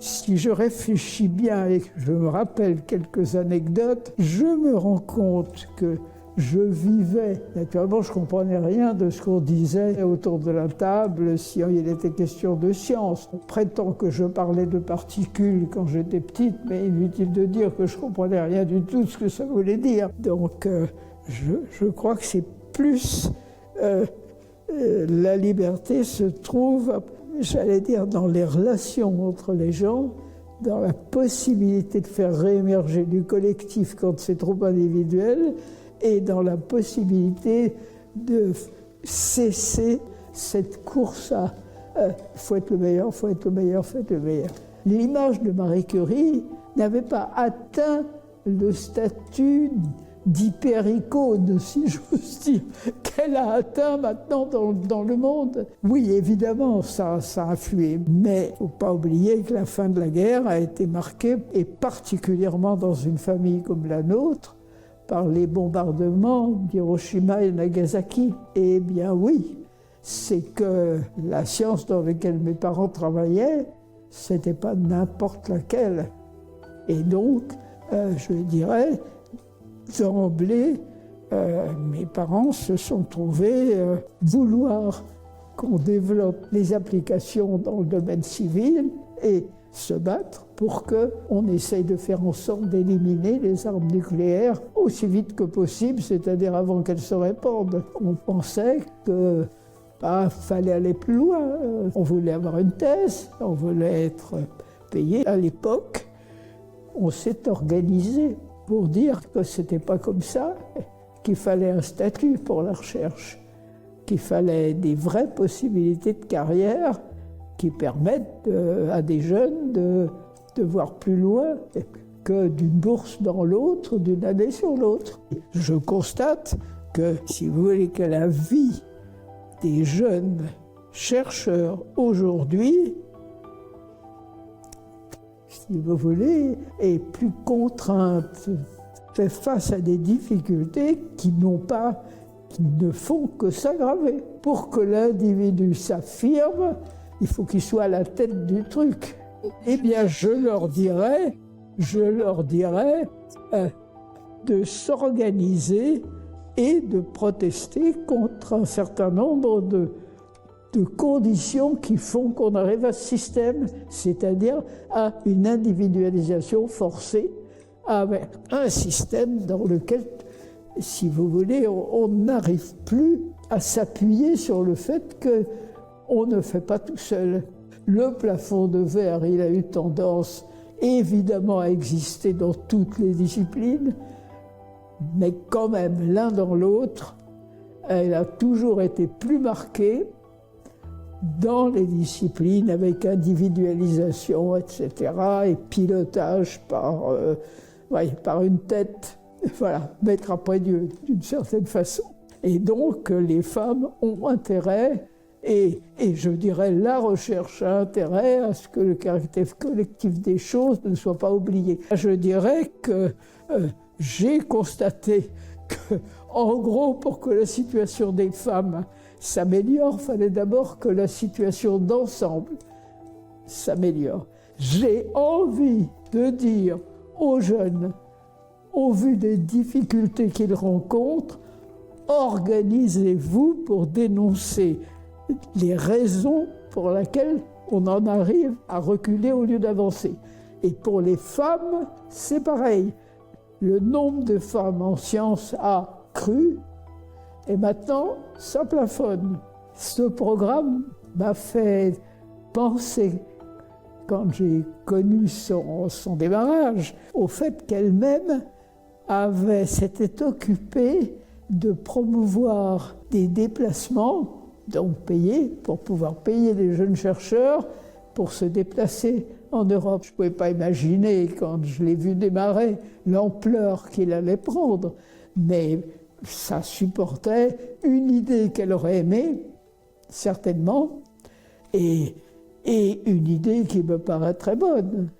Si je réfléchis bien et que je me rappelle quelques anecdotes, je me rends compte que je vivais, naturellement je ne comprenais rien de ce qu'on disait autour de la table si il était question de science. On prétend que je parlais de particules quand j'étais petite, mais inutile de dire que je ne comprenais rien du tout de ce que ça voulait dire. Donc je crois que c'est plus... la liberté se trouve, j'allais dire, dans les relations entre les gens, dans la possibilité de faire réémerger du collectif quand c'est trop individuel, et dans la possibilité de cesser cette course à faut être le meilleur, faut être le meilleur, faut être le meilleur. L'image de Marie Curie n'avait pas atteint le statut d'hyper-icône, si j'ose dire, qu'elle a atteint maintenant dans le monde. Oui, évidemment, ça a influé, mais il ne faut pas oublier que la fin de la guerre a été marquée, et particulièrement dans une famille comme la nôtre, par les bombardements d'Hiroshima et Nagasaki. Eh bien oui, c'est que la science dans laquelle mes parents travaillaient, c'était pas n'importe laquelle. Et donc, je dirais, d'emblée, mes parents se sont trouvés vouloir qu'on développe les applications dans le domaine civil et se battre pour qu'on essaye de faire en sorte d'éliminer les armes nucléaires aussi vite que possible, c'est-à-dire avant qu'elles se répandent. On pensait que fallait aller plus loin. On voulait avoir une thèse, on voulait être payé. À l'époque, on s'est organisé pour dire que c'était pas comme ça, qu'il fallait un statut pour la recherche, qu'il fallait des vraies possibilités de carrière qui permettent à des jeunes de voir plus loin que d'une bourse dans l'autre, d'une année sur l'autre. Je constate que, si vous voulez, que la vie des jeunes chercheurs aujourd'hui, si vous voulez, est plus contrainte, fait face à des difficultés qui ne font que s'aggraver. Pour que l'individu s'affirme, il faut qu'il soit à la tête du truc. Eh bien, je leur dirais de s'organiser et de protester contre un certain nombre de conditions qui font qu'on arrive à ce système, c'est-à-dire à une individualisation forcée, avec un système dans lequel, si vous voulez, on n'arrive plus à s'appuyer sur le fait qu'on ne fait pas tout seul. Le plafond de verre, il a eu tendance évidemment à exister dans toutes les disciplines, mais quand même, l'un dans l'autre, elle a toujours été plus marquée dans les disciplines avec individualisation, etc., et pilotage par une tête, voilà, maître après Dieu, d'une certaine façon. Et donc, les femmes ont intérêt, et je dirais la recherche a intérêt à ce que le caractère collectif des choses ne soit pas oublié. Je dirais que j'ai constaté que, en gros, pour que la situation des femmes s'améliore, il fallait d'abord que la situation d'ensemble s'améliore. J'ai envie de dire aux jeunes, au vu des difficultés qu'ils rencontrent, organisez-vous pour dénoncer les raisons pour lesquelles on en arrive à reculer au lieu d'avancer. Et pour les femmes, c'est pareil. Le nombre de femmes en sciences a cru, et maintenant, ça plafonne. Ce programme m'a fait penser, quand j'ai connu son démarrage, au fait qu'elle-même s'était occupée de promouvoir des déplacements, donc payés, pour pouvoir payer les jeunes chercheurs pour se déplacer en Europe. Je ne pouvais pas imaginer, quand je l'ai vu démarrer, l'ampleur qu'il allait prendre, mais ça supportait une idée qu'elle aurait aimée, certainement, et une idée qui me paraît très bonne.